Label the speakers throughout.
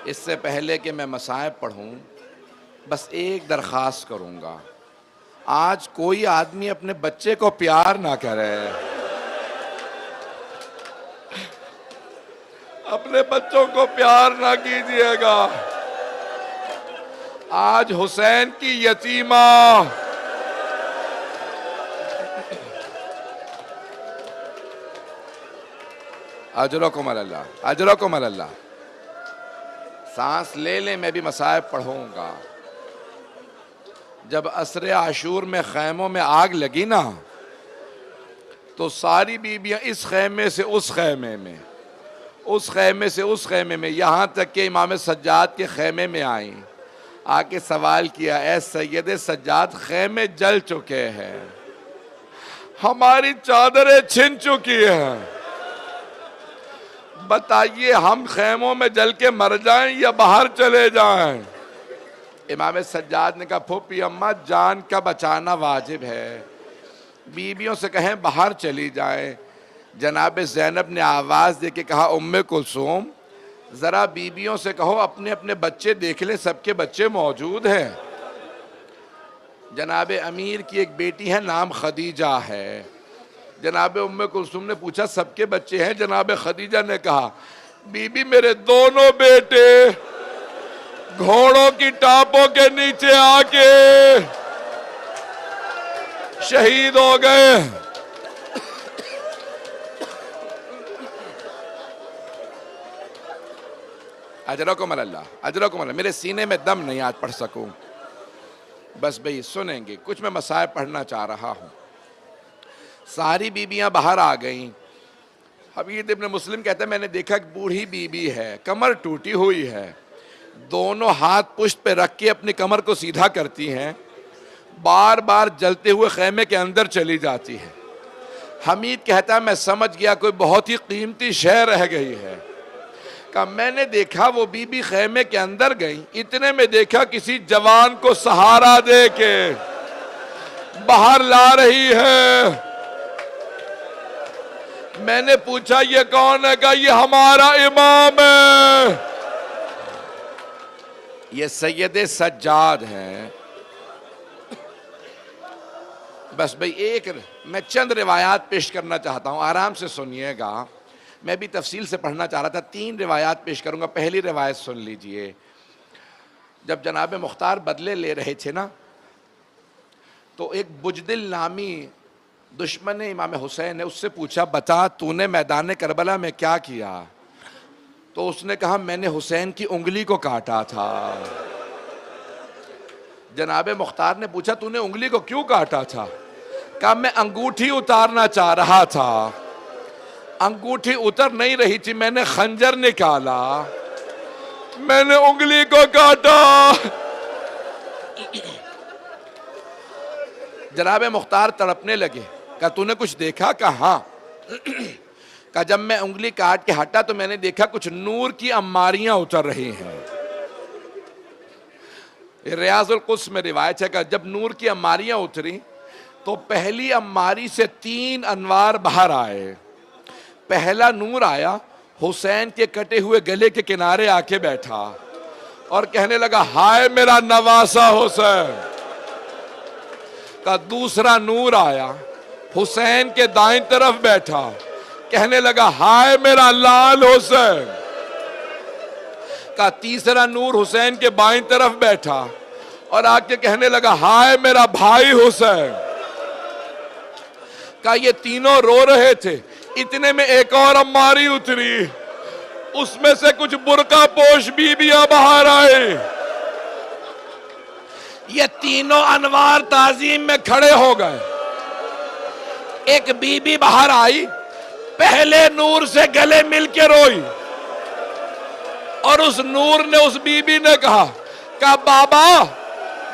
Speaker 1: اس سے پہلے کہ میں مصائب پڑھوں بس ایک درخواست کروں گا، آج کوئی آدمی اپنے بچے کو پیار نہ کرے، اپنے بچوں کو پیار نہ کیجیے گا۔ آج حسین کی یتیمہ اجرکم اللہ، اجرکم اللہ۔ سانس لے لیں، میں بھی مصائب پڑھوں گا۔ جب عصر عاشور میں خیموں میں آگ لگی نا تو ساری بیویاں اس خیمے سے اس خیمے میں، اس خیمے سے اس خیمے میں، یہاں تک کہ امام سجاد کے خیمے میں آئیں، آ کے سوال کیا، اے سید سجاد خیمے جل چکے ہیں، ہماری چادریں چھن چکی ہیں، بتائیے ہم خیموں میں جل کے مر جائیں یا باہر چلے جائیں؟ امام سجاد نے کہا، پھوپھی اماں جان کا بچانا واجب ہے، بیویوں سے کہیں باہر چلی جائیں۔ جناب زینب نے آواز دے کے کہا، ام کلثوم ذرا بیویوں سے کہو اپنے اپنے بچے دیکھ لیں، سب کے بچے موجود ہیں۔ جناب امیر کی ایک بیٹی ہے، نام خدیجہ ہے۔ جناب ام کلثوم نے پوچھا سب کے بچے ہیں؟ جناب خدیجہ نے کہا، بی بی میرے دونوں بیٹے گھوڑوں کی ٹاپوں کے نیچے آ کے شہید ہو گئے۔ اجرکم اللہ، اجرکم اللہ۔ میرے سینے میں دم نہیں آج پڑھ سکوں، بس بھئی سنیں گے، کچھ میں مصائب پڑھنا چاہ رہا ہوں۔ ساری بیویاں باہر آ گئیں۔ حبیب ابن مسلم کہتا ہے، میں نے دیکھا ایک بوڑھی بیوی ہے، کمر ٹوٹی ہوئی ہے، دونوں ہاتھ پشت پہ رکھ کے اپنی کمر کو سیدھا کرتی ہیں، بار بار جلتے ہوئے خیمے کے اندر چلی جاتی ہے۔ حمید کہتا ہے، میں سمجھ گیا کوئی بہت ہی قیمتی شے رہ گئی ہے۔ کہا میں نے دیکھا وہ بی بی خیمے کے اندر گئی، اتنے میں دیکھا کسی جوان کو سہارا دے کے باہر لا رہی ہے۔ میں نے پوچھا یہ کون ہے؟ کہا یہ ہمارا امام ہے، یہ سید سجاد ہیں۔ بس بھئی ایک میں چند روایات پیش کرنا چاہتا ہوں، آرام سے سنیے گا، میں بھی تفصیل سے پڑھنا چاہ رہا تھا، 3 روایات پیش کروں گا۔ پہلی روایت سن لیجئے۔ جب جناب مختار بدلے لے رہے تھے نا تو ایک بجدل نامی دشمن امام حسین نے اس سے پوچھا، بتا تو نے میدان کربلا میں کیا کیا؟ تو اس نے کہا، میں نے حسین کی انگلی کو کاٹا تھا۔ جناب مختار نے پوچھا، تو نے انگلی کو کیوں کاٹا تھا؟ کہا میں انگوٹھی اتارنا چاہ رہا تھا، انگوٹھی اتر نہیں رہی تھی، میں نے خنجر نکالا، میں نے انگلی کو کاٹا۔ جناب مختار تڑپنے لگے، کہا تو نے کچھ دیکھا؟ کہا ہاں۔ کہا جب میں انگلی کاٹ کے ہٹا تو میں نے دیکھا کچھ نور کی اماریاں اتر رہی ہیں۔ ریاض القدس میں روایت ہے کہ جب نور کی اماریاں اتری تو پہلی اماری سے 3 انوار باہر آئے۔ پہلا نور آیا، حسین کے کٹے ہوئے گلے کے کنارے آ کے بیٹھا اور کہنے لگا، ہائے میرا نواسا حسین۔ کا دوسرا نور آیا، حسین کے دائیں طرف بیٹھا، کہنے لگا، ہائے میرا لال حسین۔ کا تیسرا نور حسین کے بائیں طرف بیٹھا اور آ کے کہنے لگا، ہائے میرا بھائی حسین۔ کا یہ تینوں رو رہے تھے، اتنے میں ایک اور اماری اتری، اس میں سے کچھ برقع پوش بیویاں باہر آئیں۔ یہ تینوں انوار تعظیم میں کھڑے ہو گئے۔ ایک بی بی باہر آئی، پہلے نور سے گلے مل کے روئی اور اس نور نے اس بی بی نے کہا بابا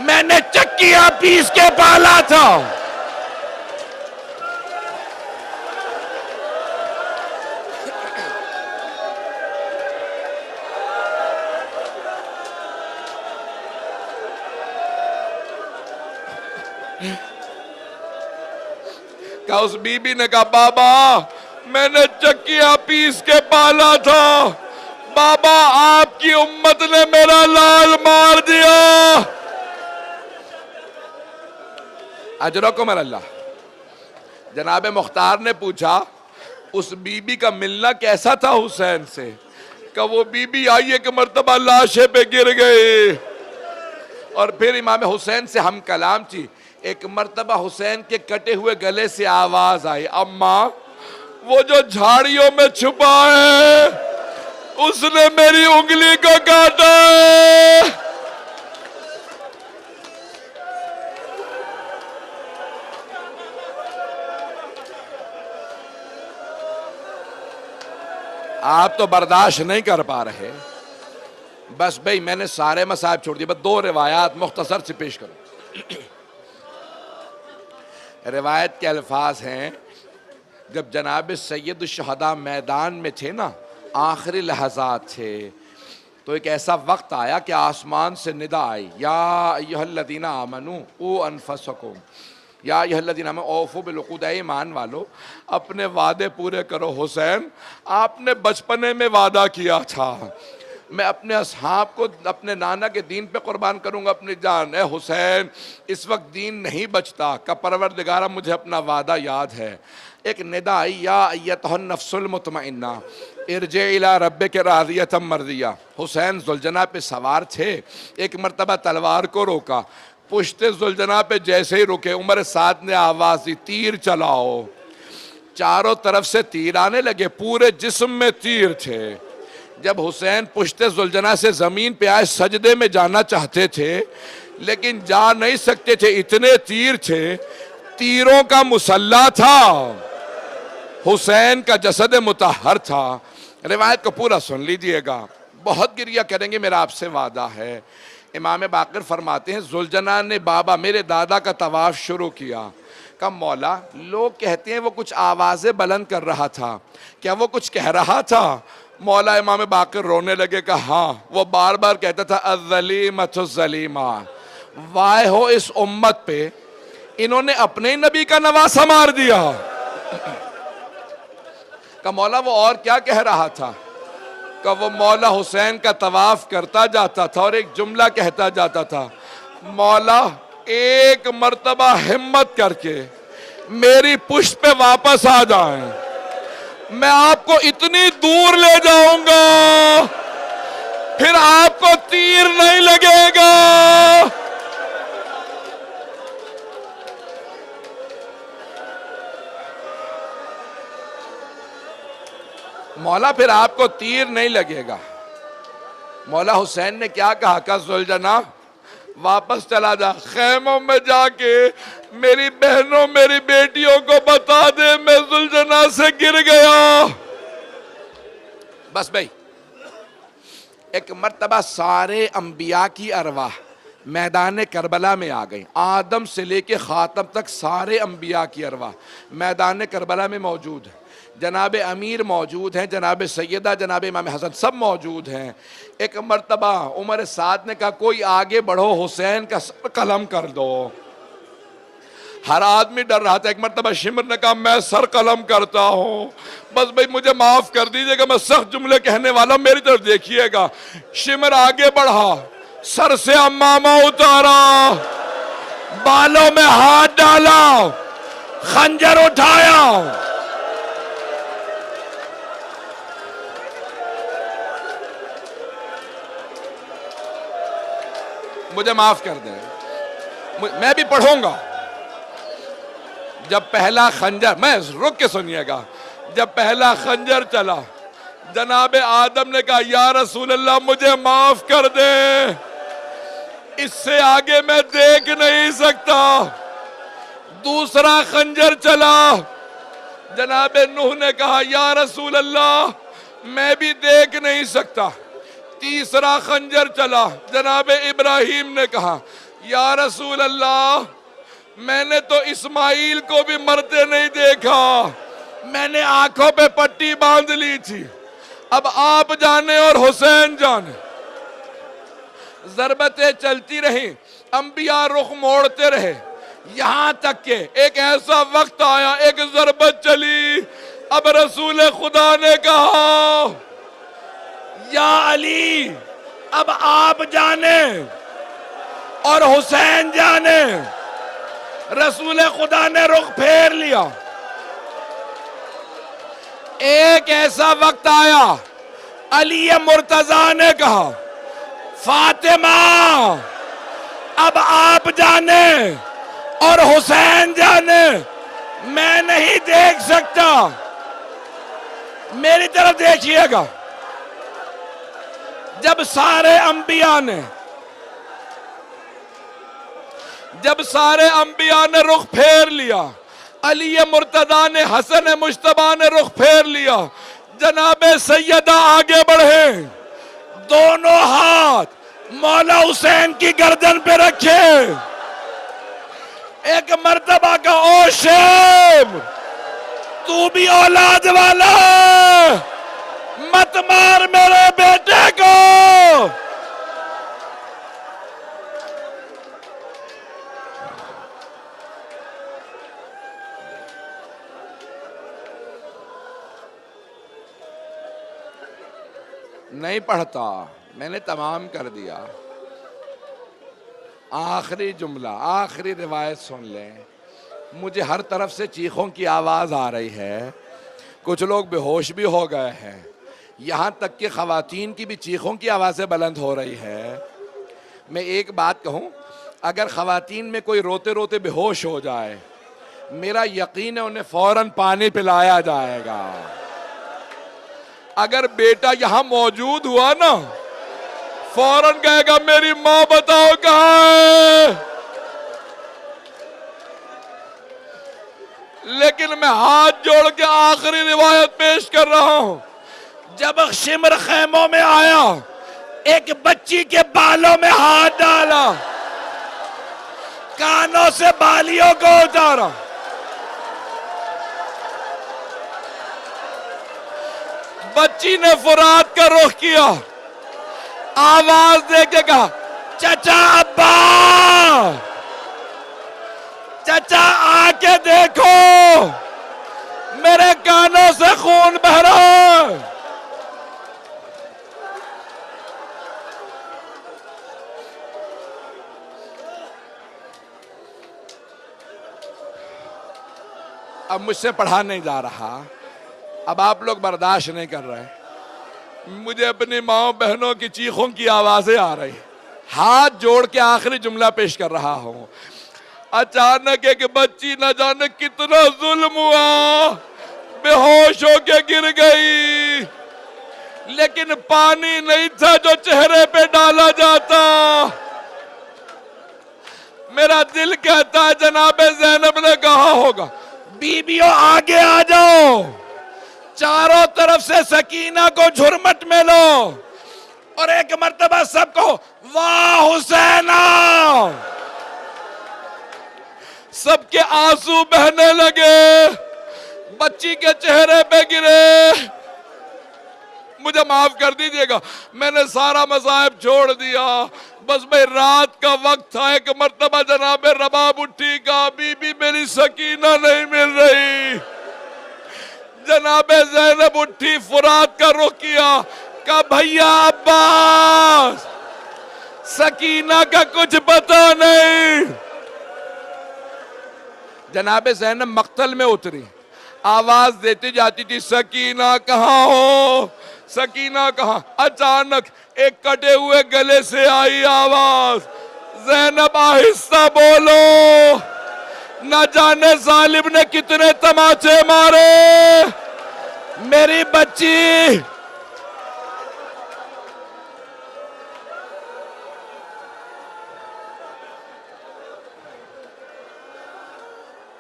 Speaker 1: میں نے چکیاں پیس کے پالا تھا۔ اس بی بی نے کہا بابا میں نے چکیاں پیس کے پالا تھا، بابا آپ کی امت نے میرا لال مار دیا۔ اجرکم اللہ۔ جناب مختار نے پوچھا اس بی بی کا ملنا کیسا تھا حسین سے؟ کہ وہ بی بی آئی ایک مرتبہ لاشے پہ گر گئے، اور پھر امام حسین سے ہم کلام تھی۔ ایک مرتبہ حسین کے کٹے ہوئے گلے سے آواز آئی، اماں وہ جو جھاڑیوں میں چھپا ہے اس نے میری انگلی کو کاٹا ہے۔ آپ تو برداشت نہیں کر پا رہے۔ بس بھئی میں نے سارے مصائب چھوڑ دیے، بس دو روایات مختصر سے پیش کروں۔ روایت کے الفاظ ہیں، جب جناب سید الشہداء میدان میں تھے نا، آخری لحظات تھے، تو ایک ایسا وقت آیا کہ آسمان سے ندا آئی، یا ایہا الذین آمنوا قوا انفسکم، یا ایہا الذین آمنوا اوفوا بالعقود، اے ایمان والو اپنے وعدے پورے کرو۔ حسین آپ نے بچپنے میں وعدہ کیا تھا میں اپنے اصحاب کو اپنے نانا کے دین پہ قربان کروں گا اپنی جان۔ اے حسین اس وقت دین نہیں بچتا، کہ پروردگارہ مجھے اپنا وعدہ یاد ہے۔ ایک ندا آئی، یا ایتھا النفس المطمئنہ ارجعی الی ربک راضیۃ مرضیہ۔ حسین ذوالجناح پہ سوار تھے، ایک مرتبہ تلوار کو روکا، پشت ذوالجناح پہ جیسے ہی رکے عمر سعد نے آواز دی، تیر چلاؤ۔ چاروں طرف سے تیر آنے لگے، پورے جسم میں تیر تھے۔ جب حسین پشت ذوالجناح سے زمین پہ آئے، سجدے میں جانا چاہتے تھے لیکن جا نہیں سکتے تھے، اتنے تیر تھے، تیروں کا مسلح تھا، حسین کا جسد مطہر تھا۔ روایت کو پورا سن لیجئے گا، بہت گریہ کریں گے، میرا آپ سے وعدہ ہے۔ امام باقر فرماتے ہیں ذوالجناح نے بابا میرے دادا کا طواف شروع کیا، کہا مولا لوگ کہتے ہیں وہ کچھ آوازیں بلند کر رہا تھا، کیا وہ کچھ کہہ رہا تھا؟ مولا امام باقر رونے لگے، کہا ہاں، وہ بار بار کہتا تھا الظلیمۃ الظلیمہ، وائے ہو اس امت پہ، انہوں نے اپنے نبی کا نواسہ مار دیا۔ کہ مولا وہ اور کیا کہہ رہا تھا؟ کہ وہ مولا حسین کا طواف کرتا جاتا تھا اور ایک جملہ کہتا جاتا تھا، مولا ایک مرتبہ ہمت کر کے میری پشت پہ واپس آ جائیں، میں آپ کو اتنی دور لے جاؤں گا پھر آپ کو تیر نہیں لگے گا۔ مولا پھر آپ کو تیر نہیں لگے گا۔ مولا حسین نے کیا کہا؟ کہ ذوالجناح واپس چلا جا، خیموں میں جا کے میری بہنوں میری بیٹیوں کو بتا دے میں ذوالجناح سے گر گیا۔ بس بھئی ایک مرتبہ سارے انبیاء کی ارواح میدان کربلا میں آ گئی، آدم سے لے کے خاتم تک سارے انبیاء کی ارواح میدان کربلا میں موجود ہیں۔ جناب امیر موجود ہیں، جناب سیدہ، جناب امام حسن سب موجود ہیں۔ ایک مرتبہ عمر سعد نے کہا کوئی آگے بڑھو، حسین کا سر قلم کر دو۔ ہر آدمی ڈر رہا تھا۔ ایک مرتبہ شمر نے کہا میں سر قلم کرتا ہوں، بس بھئی مجھے معاف کر دیجئے گا، میں سخت جملے کہنے والا ہوں، میری طرف دیکھیے گا۔ شمر آگے بڑھا، سر سے امامہ اتارا، بالوں میں ہاتھ ڈالا، خنجر اٹھایا، مجھے معاف کر دیں، میں بھی پڑھوں گا۔ جب پہلا خنجر، میں رک کے سنیے گا، جب پہلا خنجر چلا جناب آدم نے کہا یا رسول اللہ مجھے معاف کر دے، اس سے آگے میں دیکھ نہیں سکتا۔ دوسرا خنجر چلا، جناب نوح نے کہا یا رسول اللہ میں بھی دیکھ نہیں سکتا۔ تیسرا خنجر چلا، جناب ابراہیم نے کہا یا رسول اللہ میں نے تو اسماعیل کو بھی مرتے نہیں دیکھا، میں نے آنکھوں پہ پٹی باندھ لی تھی، اب آپ جانے اور حسین جانے۔ ضربتیں چلتی رہیں، انبیاء رخ موڑتے رہے، یہاں تک کہ ایک ایسا وقت آیا، ایک ضربت چلی، اب رسول خدا نے کہا یا علی اب آپ جانے اور حسین جانے. رسول خدا نے رخ پھیر لیا. ایک ایسا وقت آیا علی مرتضیٰ نے کہا فاطمہ اب آپ جانے اور حسین جانے, میں نہیں دیکھ سکتا. میری طرف دیکھیے گا. جب سارے انبیاء نے رخ پھیر لیا, علی مرتضیٰ نے, حسن مجتبیٰ نے رخ پھیر لیا, جناب سیدہ آگے بڑھے, دونوں ہاتھ مولا حسین کی گردن پہ رکھے, ایک مرتبہ کا او شیب تو بھی اولاد والا, مت مار میرے بیٹے کو. نہیں پڑھتا, میں نے تمام کر دیا. آخری جملہ, آخری روایت سن لیں. مجھے ہر طرف سے چیخوں کی آواز آ رہی ہے, کچھ لوگ بے ہوش بھی ہو گئے ہیں, یہاں تک کہ خواتین کی بھی چیخوں کی آوازیں بلند ہو رہی ہے. میں ایک بات کہوں, اگر خواتین میں کوئی روتے روتے بے ہوش ہو جائے, میرا یقین ہے انہیں فوراً پانی پلایا جائے گا. اگر بیٹا یہاں موجود ہوا نا, فوراً کہے گا میری ماں بتاؤ کہاں ہے. لیکن میں ہاتھ جوڑ کے آخری روایت پیش کر رہا ہوں. جب شمر خیموں میں آیا, ایک بچی کے بالوں میں ہاتھ ڈالا, کانوں سے بالیوں کو اتارا, بچی نے فرات کا رخ کیا, آواز دے کے کہا چچا ابا, چچا آ کے دیکھو میرے کانوں سے خون بہ رہا ہے. اب مجھ سے پڑھا نہیں جا رہا, اب آپ لوگ برداشت نہیں کر رہے, مجھے اپنی ماں بہنوں کی چیخوں کی آوازیں آ رہی. ہاتھ جوڑ کے آخری جملہ پیش کر رہا ہوں. اچانک ایک بچی نہ جانے کتنا ظلم ہوا, بے ہوش ہو کے گر گئی, لیکن پانی نہیں تھا جو چہرے پہ ڈالا جاتا. میرا دل کہتا ہے جناب زینب نے کہا ہوگا بیبیوں آگے آ جاؤ, چاروں طرف سے سکینہ کو جھرمٹ میں لو, اور ایک مرتبہ سب کو واہ حسینہ. سب کے آنسو بہنے لگے, بچی کے چہرے پہ گرے. مجھے معاف کر دیجئے گا, میں نے سارا مذاہب چھوڑ دیا, بس میں رات کا وقت تھا. ایک مرتبہ جناب رباب اٹھی, کہا بی بی میری سکینہ نہیں مل رہی. جناب زینب اٹھی, فرات کا رخ کیا, کہا بھیا عباس سکینہ کا کچھ پتہ نہیں. جناب زینب مقتل میں اتری, آواز دیتی جاتی تھی سکینہ کہاں ہو, سکینہ کہاں. اچانک ایک کٹے ہوئے گلے سے آئی آواز, زینب آہستہ بولو, نہ جانے ظالم نے کتنے تماچے مارے میری بچی.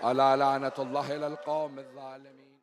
Speaker 1: الا لعنت اللہ علی القوم الظالمین.